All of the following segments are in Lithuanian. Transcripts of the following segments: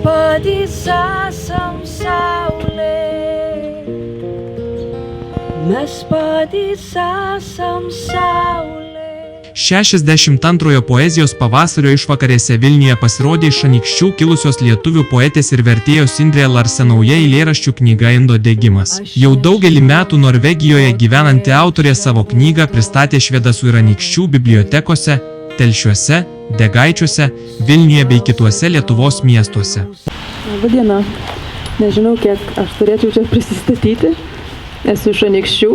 patys esam saulė, mes patys esam saulė. 62 poezijos pavasario išvakarėse Vilniuje pasirodė iš Anykščių kilusios lietuvių poetės ir vertėjos Indrė Larsen nauja eilėraščių knyga Indo degimas. Jau daugelį metų Norvegijoje gyvenanti autorė savo knygą pristatė Švedasų ir Anykščių bibliotekose, Telšiuose, Degaičiuose, Vilniuje bei kituose Lietuvos miestuose. Labadiena. Nežinau, kiek aš turėčiau čia prisistatyti. Esu iš Anykščių.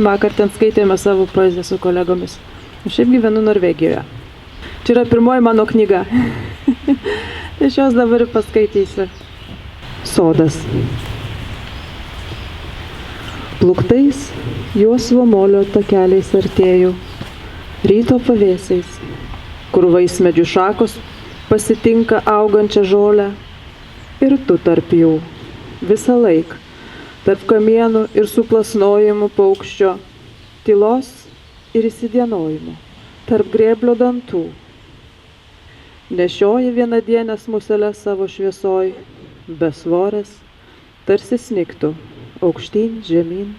Vakar ten skaitėme savo poeziją su kolegomis. Aš šiaip gyvenu Norvegijoje. Čia yra pirmoji mano knyga. Iš jos dabar ir paskaitysiu. Sodas. Pluktais juosvo molio takeliais artėjau, ryto pavėsiais, kur vaismedžių šakos pasitinka augančią žolę, ir tu tarp jų, visą laik, tarp kamienų ir suplasnojimų paukščio, tylos ir įsidienojimų, tarp grėblio dantų. Nešioji vienadienės muselės savo šviesoj, besvorės, tarsi snigtų, aukštyn, žemyn.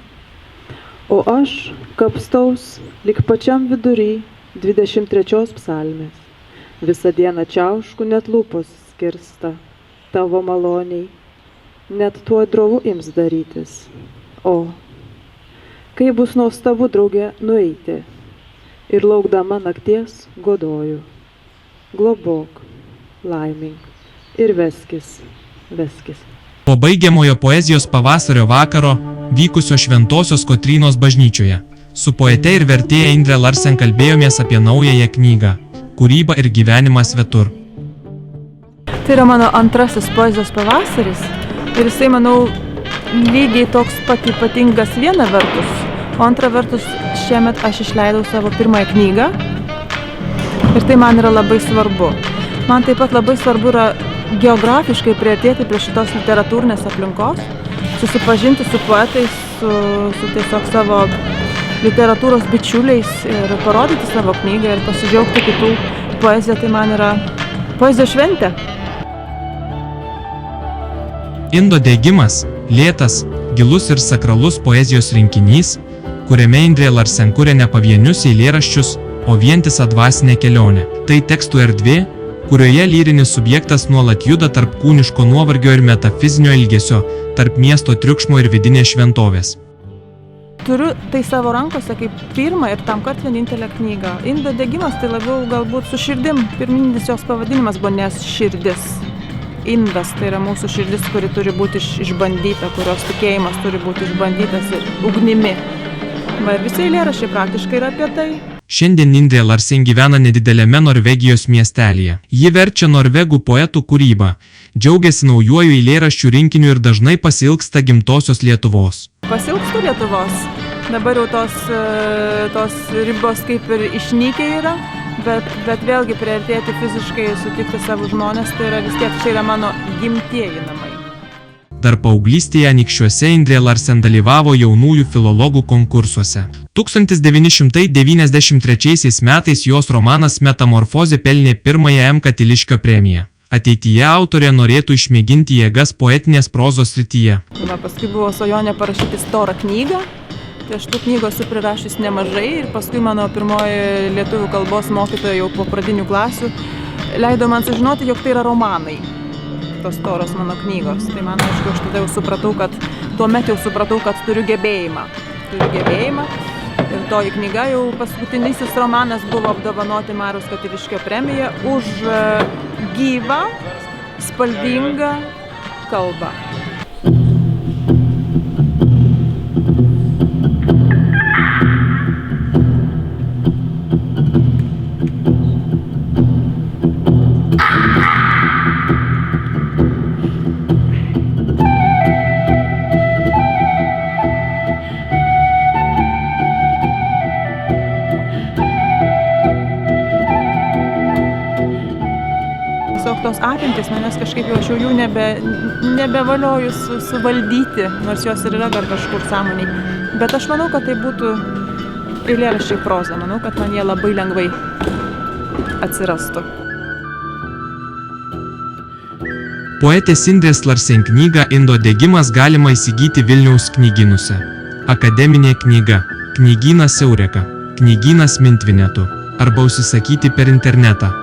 O aš kapstaus lik pačiam vidury 23 psalmės. Visą dieną čiaušku net lūpos skirsta tavo maloniai, net tuo drovu ims darytis. O kai bus nuostabu drauge nueiti, ir laukdama nakties godoju. Globok, laimink ir veskis, veskis. Po baigiamojo poezijos pavasario vakaro, vykusio Šventosios Kotrynos bažnyčioje, su poete ir vertėja Indrė Larsen kalbėjomės apie naująją knygą Kūryba ir gyvenimas svetur. Tai yra mano antrasis poezijos pavasaris ir jisai, manau, lygiai toks pat ypatingas viena vertus, o antra vertus šiemet aš išleidau savo pirmąją knygą ir tai man yra labai svarbu. Man taip pat labai svarbu yra geografiškai priartėti prie šitos literatūrinės aplinkos, susipažinti su poetais, su tiesiog savo literatūros bičiuliais ir parodyti savo knygą ir pasidžiaugti kitų poeziją. Tai man yra poezijos šventė. Indo degimas – lėtas, gilus ir sakralus poezijos rinkinys, kuriame Indrė Larsen kuria ne pavienius eilėraščius, o vientisą dvasinę kelionę. Tai tekstų erdvė, kurioje lyrinis subjektas nuolat juda tarp kūniško nuovargio ir metafizinio ilgesio, tarp miesto triukšmo ir vidinės šventovės. Turiu tai savo rankose kaip pirmą ir tamkart vienintelę knygą. Indo degimas tai labiau galbūt su širdim. Pirminis jos pavadinimas buvo nes širdis. Indas tai yra mūsų širdis, kuri turi būti išbandyta, kurios tikėjimas turi būti išbandytas ir ugnimi. Ir visi eilėraščiai praktiškai yra apie tai. Šiandien Indrė Larsen gyvena nedidelėme Norvegijos miestelyje. Ji verčia norvegų poetų kūrybą, džiaugiasi naujuoju eilėraščių rinkiniu ir dažnai pasiilgsta gimtosios Lietuvos. Pasiilgstu Lietuvos. Dabar jau tos ribos kaip ir išnykę yra, bet vėlgi priartėti fiziškai, sutikti savo žmonės, tai yra vis tiek čia yra mano gimtieji namai. Dar paauglystėje Anykščiuose Indrė Larsen dalyvavo jaunųjų filologų konkursuose. 1993 metais jos romanas Metamorfozė pelnė pirmąją M. Katiliškio premiją. Ateityje autorė norėtų išmėginti jėgas poetinės prozos srityje. Paskui buvo svajonė parašyti storą knygą. Tai aš tų knygų esu prirašius nemažai ir paskui mano pirmoji lietuvių kalbos mokytoja jau po pradinių klasių leido man sužinoti, jog tai yra romanai. Tos storos mano knygos. Tai man, aišku, aš tada jau supratau, tuomet jau supratau, kad turiu gebėjimą. Ir toji knyga jau paskutinysis romanas buvo apdovanoti Mariaus Katiliškio premiją už gyvą, spalvingą kalbą. Tos apimtis manęs kažkaip jau aš jų nebevalioju suvaldyti, nors jos ir yra dar kažkur sąmoniai. Bet aš manau, kad tai būtų eilėraščiai proza. Manau, kad man jie labai lengvai atsirastų. Poetės Indrės Larsen knygą Indo degimas galima įsigyti Vilniaus knygynuose. Akademinė knyga. Knygynas Eureka. Knygynas Mintvinetu. Arba užsisakyti per internetą.